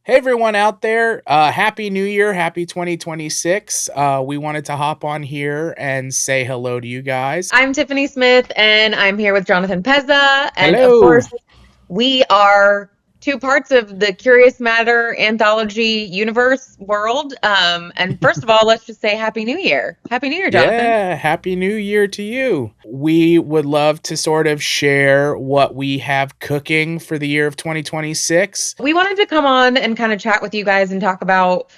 Hey everyone out there, happy new year, happy 2026. We wanted to hop on here and say hello to you guys. I'm Tiffany Smith, and I'm here with Jonathan Pezza. And of Hello. course, we are two parts of the Curious Matter Anthology universe world. And first of all, let's just say Happy New Year. Happy New Year, Jonathan. Yeah, happy new year to you. We would love to sort of share what we have cooking for the year of 2026. We wanted to come on and kind of chat with you guys and talk about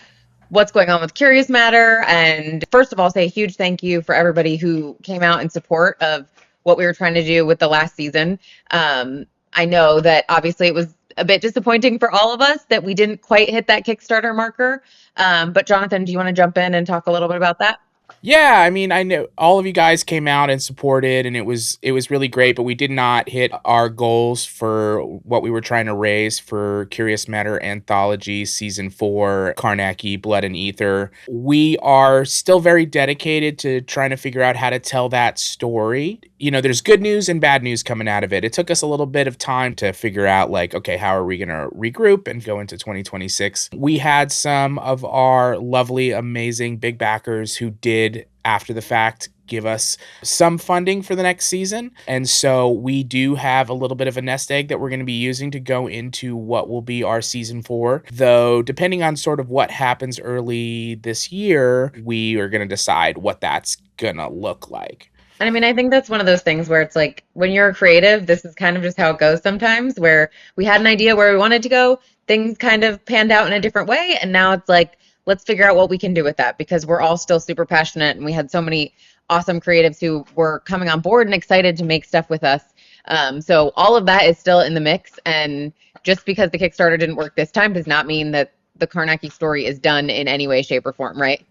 what's going on with Curious Matter. And first of all, say a huge thank you for everybody who came out in support of what we were trying to do with the last season. I know that obviously it was a bit disappointing for all of us that we didn't quite hit that Kickstarter marker. But Jonathan, do you want to jump in and talk a little bit about that? Yeah, I mean, I know all of you guys came out and supported, and it was really great, but we did not hit our goals for what we were trying to raise for Curious Matter Anthology Season 4, Karnaki, Blood and Ether. We are still very dedicated to trying to figure out how to tell that story. You know, there's good news and bad news coming out of it. It took us a little bit of time to figure out, like, okay, how are we going to regroup and go into 2026? We had some of our lovely, amazing big backers who did, after the fact, give us some funding for the next season. And so we do have a little bit of a nest egg that we're going to be using to go into what will be our season 4. Though, depending on sort of what happens early this year, we are going to decide what that's going to look like. And I mean, I think that's one of those things where it's like when you're creative, this is kind of just how it goes sometimes, where we had an idea where we wanted to go, things kind of panned out in a different way. And now it's like, let's figure out what we can do with that because we're all still super passionate and we had so many awesome creatives who were coming on board and excited to make stuff with us. So all of that is still in the mix. And just because the Kickstarter didn't work this time does not mean that the Karnaki story is done in any way, shape, or form, right?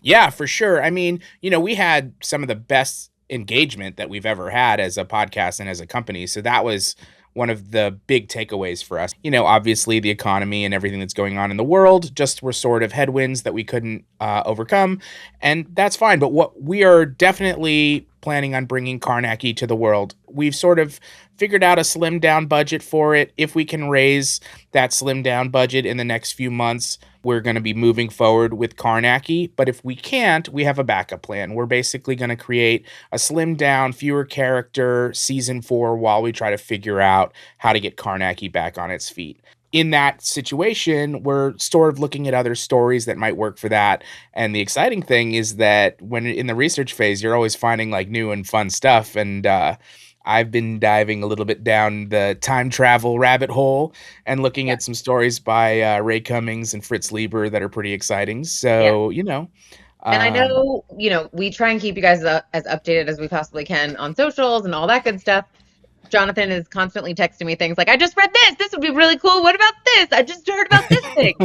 Yeah, for sure. I mean, we had some of the best engagement that we've ever had as a podcast and as a company. So that was one of the big takeaways for us. Obviously the economy and everything that's going on in the world just were sort of headwinds that we couldn't overcome. And that's fine. But what we are definitely planning on bringing Karnaki to the world. We've sort of figured out a slimmed down budget for it. If we can raise that slimmed down budget in the next few months, we're going to be moving forward with Karnaki. But if we can't, we have a backup plan. We're basically going to create a slimmed down, fewer character season 4 while we try to figure out how to get Karnaki back on its feet. In that situation, we're sort of looking at other stories that might work for that. And the exciting thing is that when in the research phase, you're always finding like new and fun stuff. And I've been diving a little bit down the time travel rabbit hole and looking Yeah. at some stories by Ray Cummings and Fritz Lieber that are pretty exciting. Yeah. So, And I um, know, we try and keep you guys as updated as we possibly can on socials and all that good stuff. Jonathan is constantly texting me things like, I just read this. This would be really cool. What about this? I just heard about this thing.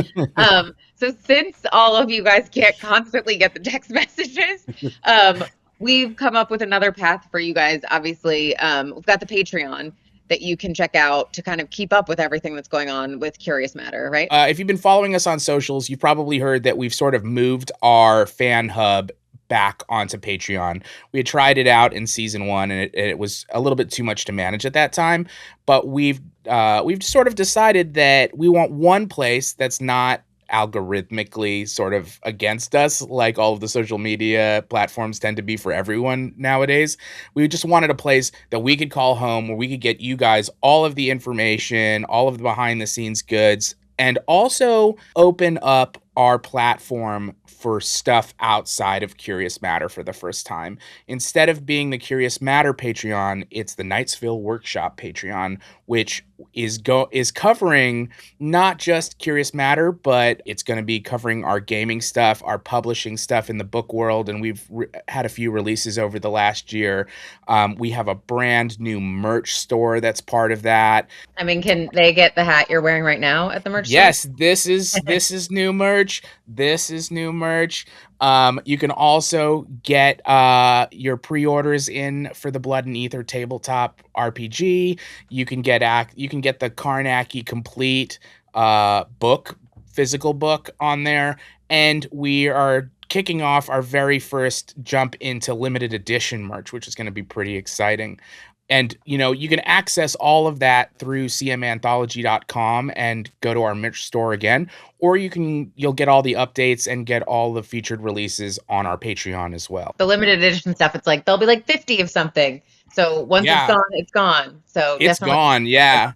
So since all of you guys can't constantly get the text messages, um, we've come up with another path for you guys. Obviously, we've got the Patreon that you can check out to kind of keep up with everything that's going on with Curious Matter, right? if you've been following us on socials, you've probably heard that we've sort of moved our fan hub back onto Patreon. We had tried it out in season 1 and it was a little bit too much to manage at that time, but we've sort of decided that we want one place that's not algorithmically sort of against us like all of the social media platforms tend to be for everyone nowadays. We just wanted a place that we could call home where we could get you guys all of the information, all of the behind the scenes goods, and also open up our platform for stuff outside of Curious Matter for the first time. Instead of being the Curious Matter Patreon, it's the Knightsville Workshop Patreon, which is covering not just Curious Matter, but it's going to be covering our gaming stuff, our publishing stuff in the book world, and we've had a few releases over the last year. We have a brand new merch store that's part of that. I mean, can they get the hat you're wearing right now at the merch store? Yes, this is new merch. This is new merch. You can also get your pre-orders in for the Blood and Ether tabletop RPG. You can get the Karnaki complete book, physical book on there, and we are kicking off our very first jump into limited edition merch, which is going to be pretty exciting. And, you can access all of that through cmanthology.com and go to our merch store again, or you'll get all the updates and get all the featured releases on our Patreon as well. The limited edition stuff, it's like there'll be like 50 of something. So once it's Yeah, gone, it's gone. So it's definitely. gone. Yeah.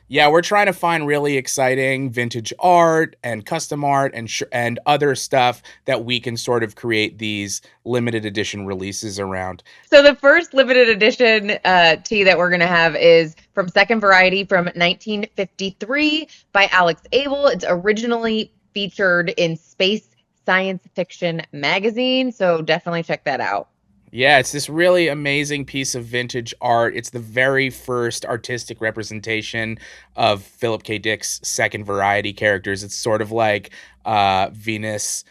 Yeah, we're trying to find really exciting vintage art and custom art and other stuff that we can sort of create these limited edition releases around. So the first limited edition tee that we're going to have is from Second Variety from 1953 by Alex Abel. It's originally featured in Space Science Fiction magazine, so definitely check that out. Yeah, it's this really amazing piece of vintage art. It's the very first artistic representation of Philip K. Dick's Second Variety characters. It's sort of like Venus,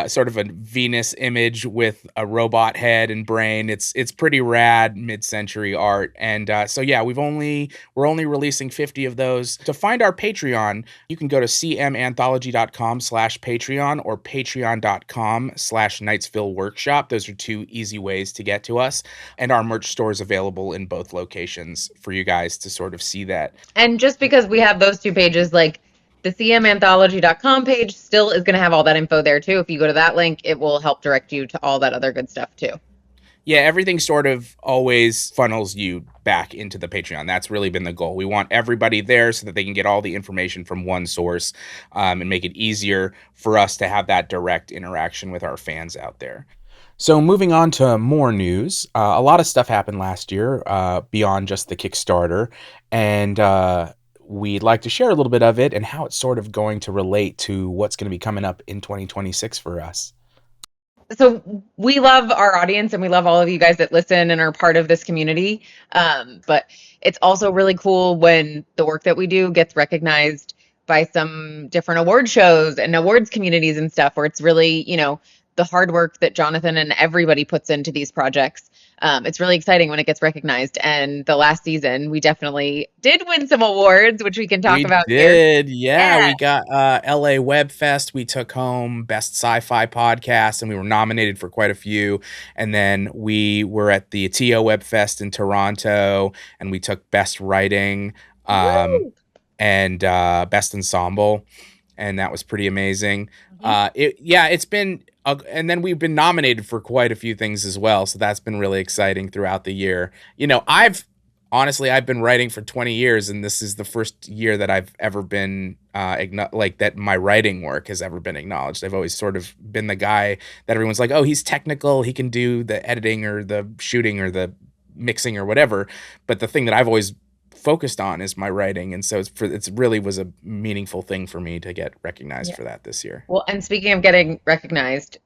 sort of a Venus image with a robot head and brain. It's pretty rad mid-century art. And so yeah, we're only releasing 50 of those. To find our Patreon, you can go to cmanthology.com/Patreon or patreon.com/Knightsville Workshop. Those are two easy ways to get to us. And our merch store is available in both locations for you guys to sort of see that. And just because we have those two pages, like the cmanthology.com page still is going to have all that info there too. If you go to that link, it will help direct you to all that other good stuff too. Yeah, everything sort of always funnels you back into the Patreon. That's really been the goal. We want everybody there so that they can get all the information from one source, and make it easier for us to have that direct interaction with our fans out there. So moving on to more news, a lot of stuff happened last year beyond just the Kickstarter, and we'd like to share a little bit of it and how it's sort of going to relate to what's going to be coming up in 2026 for us. So we love our audience and we love all of you guys that listen and are part of this community. But it's also really cool when the work that we do gets recognized by some different award shows and awards communities and stuff, where it's really, the hard work that Jonathan and everybody puts into these projects. It's really exciting when it gets recognized. And the last season, we definitely did win some awards, which we can talk We about here. did. Yeah, Yeah. we got LA Web Fest. We took home Best Sci-Fi Podcast, and we were nominated for quite a few. And then we were at the TO Web Fest in Toronto, and we took Best Writing Woo! and Best Ensemble, and that was pretty amazing. It's been and then we've been nominated for quite a few things as well, so that's been really exciting throughout the year. I've been writing for 20 years, and this is the first year that I've ever been that my writing work has ever been acknowledged. I've always sort of been the guy that everyone's like, oh, he's technical, he can do the editing or the shooting or the mixing or whatever, but the thing that I've always focused on is my writing, and so it's really was a meaningful thing for me to get recognized for that this year. Well, and speaking of getting recognized,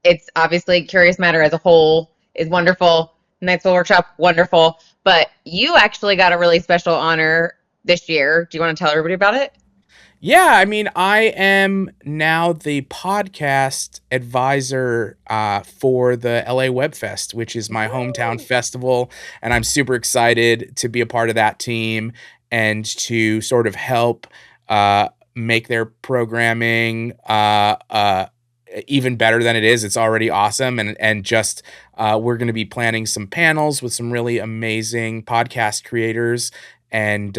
it's obviously Curious Matter as a whole is wonderful. Knightsville Workshop, wonderful. But you actually got a really special honor this year. Do you want to tell everybody about it? Yeah, I mean, I am now the podcast advisor for the LA Web Fest, which is my hometown festival, and I'm super excited to be a part of that team and to sort of help make their programming even better than it is. It's already awesome, and just we're going to be planning some panels with some really amazing podcast creators. And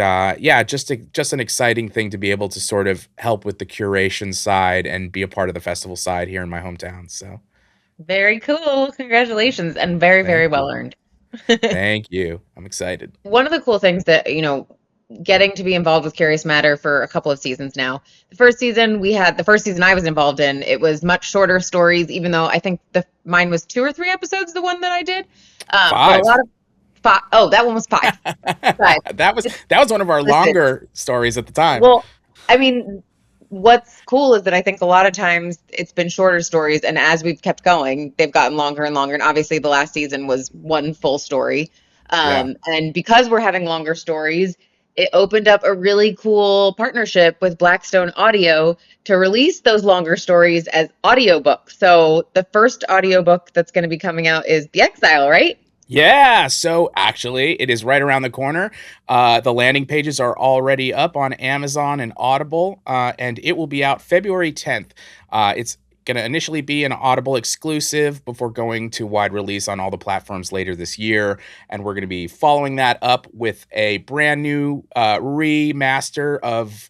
just an exciting thing to be able to sort of help with the curation side and be a part of the festival side here in my hometown. So very cool. Congratulations. And very, very thank well you. earned. Thank you. I'm excited. One of the cool things that, getting to be involved with Curious Matter for a couple of seasons now. The first season I was involved in, it was much shorter stories, even though I think mine was 2 or 3 episodes, the one that I did. Five. But a lot of five. Oh, that one was 5. 5. that was one of our longer stories at the time. Well, I mean, what's cool is that I think a lot of times it's been shorter stories, and as we've kept going, they've gotten longer and longer. And obviously, the last season was one full story. And because we're having longer stories, it opened up a really cool partnership with Blackstone Audio to release those longer stories as audiobooks. So the first audiobook that's going to be coming out is The Exile, right? Yeah, so actually, it is right around the corner. The landing pages are already up on Amazon and Audible, and it will be out February 10th. It's going to initially be an Audible exclusive before going to wide release on all the platforms later this year. And we're going to be following that up with a brand new remaster of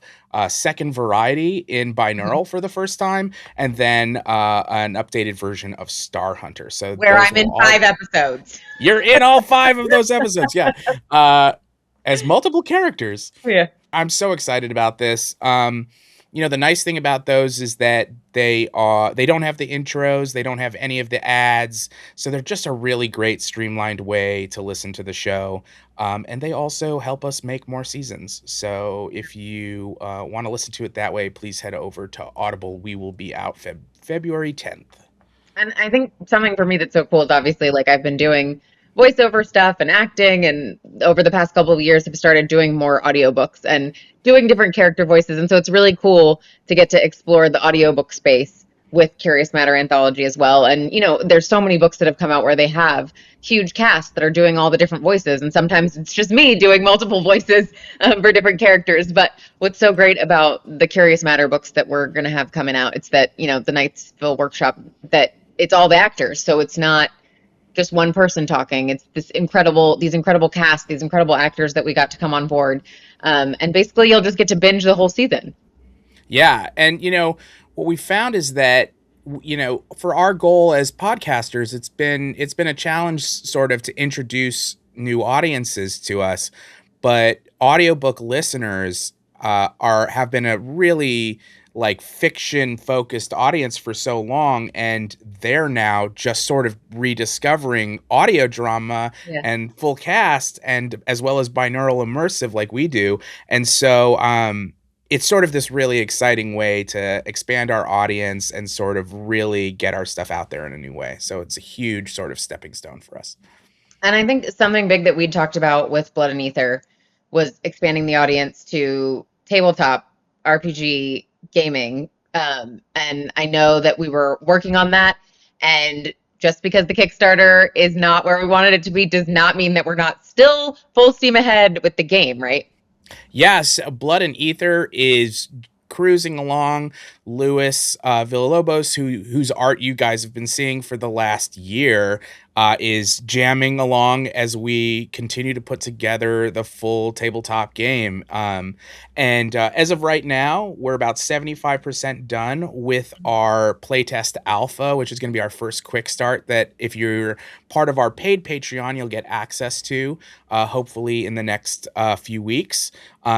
Second Variety in binaural for the first time, and then an updated version of Star Hunter. So Where those I'm will in all 5 episodes. you're in all 5 of those episodes, yeah. As multiple characters. Yeah. I'm so excited about this. The nice thing about those is that they don't have the intros, they don't have any of the ads, so they're just a really great streamlined way to listen to the show. And they also help us make more seasons. So if you want to listen to it that way, please head over to Audible. We will be out February 10th. And I think something for me that's so cool is obviously like I've been doing voiceover stuff and acting, and over the past couple of years have started doing more audiobooks and doing different character voices. And so it's really cool to get to explore the audiobook space with Curious Matter Anthology as well. And there's so many books that have come out where they have huge casts that are doing all the different voices, and sometimes it's just me doing multiple voices for different characters. But what's so great about the Curious Matter books that we're going to have coming out, it's that the Knightsville workshop, that it's all the actors, so it's not just one person talking. It's these incredible cast, these incredible actors that we got to come on board, and basically you'll just get to binge the whole season. Yeah, and what we found is that for our goal as podcasters, it's been a challenge sort of to introduce new audiences to us, but audiobook listeners have been a really like fiction focused audience for so long, and they're now just sort of rediscovering audio drama Yeah. and full cast, and as well as binaural immersive like we do. And so it's sort of this really exciting way to expand our audience and sort of really get our stuff out there in a new way. So it's a huge sort of stepping stone for us. And I think something big that we talked about with Blood and Ether was expanding the audience to tabletop RPG gaming. And I know that we were working on that. And just because the Kickstarter is not where we wanted it to be does not mean that we're not still full steam ahead with the game, right? Yes, Blood and Ether is cruising along. Luis Villalobos, whose art you guys have been seeing for the last year, is jamming along as we continue to put together the full tabletop game. And as of right now, we're about 75% done with our playtest alpha, which is going to be our first quick start that if you're part of our paid Patreon, you'll get access to, hopefully in the next few weeks.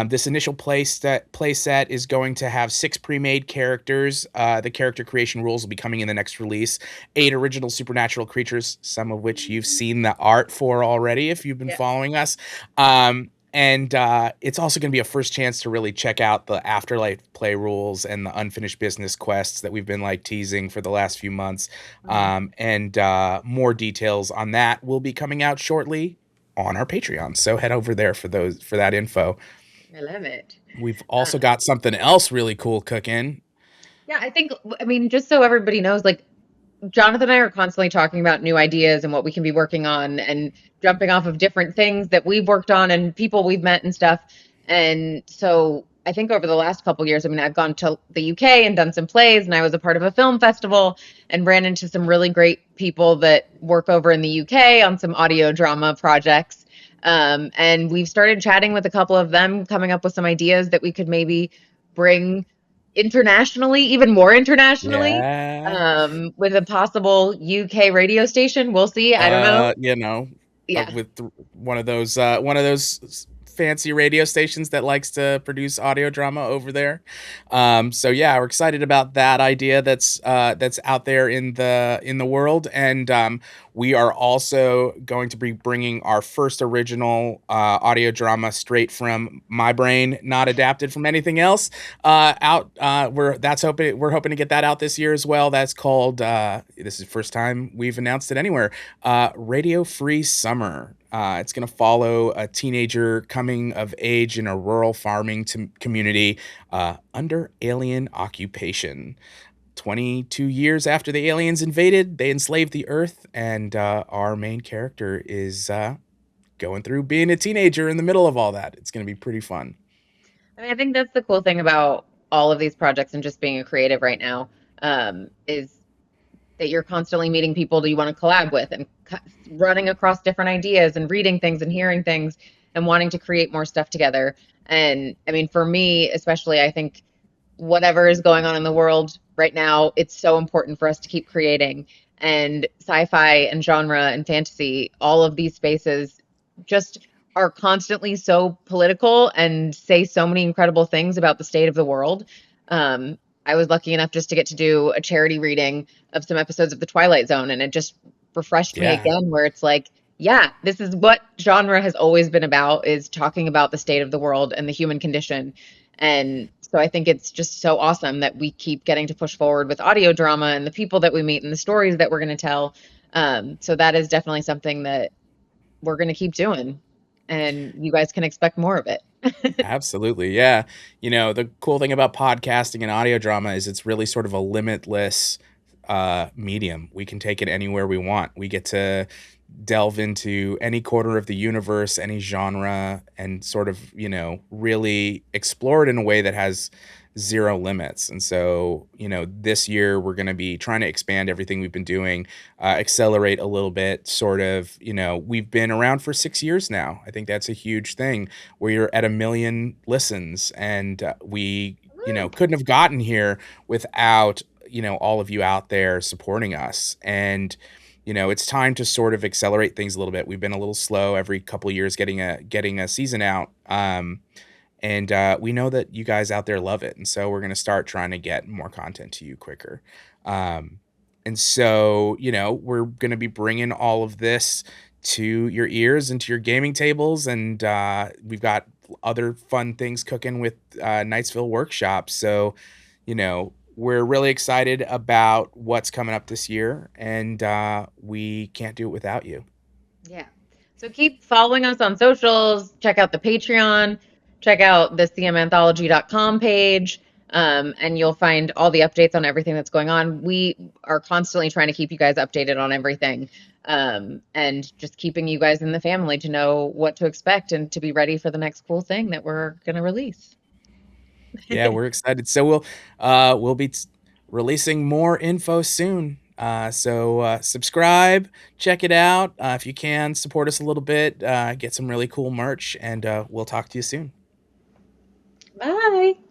This initial play set is going to have 6 pre-made characters. The character creation rules will be coming in the next release. 8 original supernatural creatures, some of which you've seen the art for already if you've been following us. And it's also going to be a first chance to really check out the Afterlife play rules and the unfinished business quests that we've been like teasing for the last few months. And more details on that will be coming out shortly on our Patreon. So head over there for that info. I love it. We've also got something else really cool cooking. Yeah, I mean, just so everybody knows, like, Jonathan and I are constantly talking about new ideas and what we can be working on and jumping off of different things that we've worked on and people we've met and stuff. And so I think over the last couple of years, I mean, I've gone to the UK and done some plays, and I was a part of a film festival and ran into some really great people that work over in the UK on some audio drama projects. And we've started chatting with a couple of them, coming up with some ideas that we could maybe bring internationally, even more internationally, Yeah. with a possible UK radio station. We'll see. I don't know. Yeah. With one of those fancy radio stations that likes to produce audio drama over there. So yeah, we're excited about that idea that's out there in the world. And we are also going to be bringing our first original audio drama straight from my brain, not adapted from anything else, out. We're hoping to get that out this year as well. That's called this is the first time we've announced it anywhere. Radio Free Summer. It's going to follow a teenager coming of age in a rural farming community under alien occupation. 22 years after the aliens invaded, they enslaved the Earth, and our main character is going through being a teenager in the middle of all that. It's going to be pretty fun. I mean, I think that's the cool thing about all of these projects and just being a creative right now. is that you're constantly meeting people that you want to collab with and running across different ideas and reading things and hearing things and wanting to create more stuff together. And I mean, for me, especially, I think whatever is going on in the world right now, it's so important for us to keep creating. And sci-fi and genre and fantasy, all of these spaces just are constantly so political and say so many incredible things about the state of the world. Um, I was lucky enough just to get to do a charity reading of some episodes of The Twilight Zone, and it just refreshed me Yeah. again, where it's like, yeah, this is what genre has always been about, is talking about the state of the world and the human condition. And so I think it's just so awesome that we keep getting to push forward with audio drama and the people that we meet and the stories that we're going to tell. So that is definitely something that we're going to keep doing. And you guys can expect more of it. Absolutely. Yeah. The cool thing about podcasting and audio drama is it's really sort of a limitless medium. We can take it anywhere we want. We get to delve into any corner of the universe, any genre, and sort of, really explore it in a way that has zero limits. And so, this year we're going to be trying to expand everything we've been doing, accelerate a little bit, sort of, we've been around for 6 years now. I think that's a huge thing. We're at 1 million listens, and we, couldn't have gotten here without, all of you out there supporting us. And it's time to sort of accelerate things a little bit. We've been a little slow every couple of years getting a season out. And we know that you guys out there love it. And so we're going to start trying to get more content to you quicker. Um, and so, we're going to be bringing all of this to your ears and to your gaming tables. And we've got other fun things cooking with Knightsville Workshop. So, we're really excited about what's coming up this year, and we can't do it without you. Yeah. So keep following us on socials. Check out the Patreon. Check out the cmanthology.com page. And you'll find all the updates on everything that's going on. We are constantly trying to keep you guys updated on everything, and just keeping you guys in the family to know what to expect and to be ready for the next cool thing that we're going to release. Yeah, we're excited. So we'll be releasing more info soon. So subscribe, check it out. If you can, support us a little bit, get some really cool merch, and we'll talk to you soon. Bye.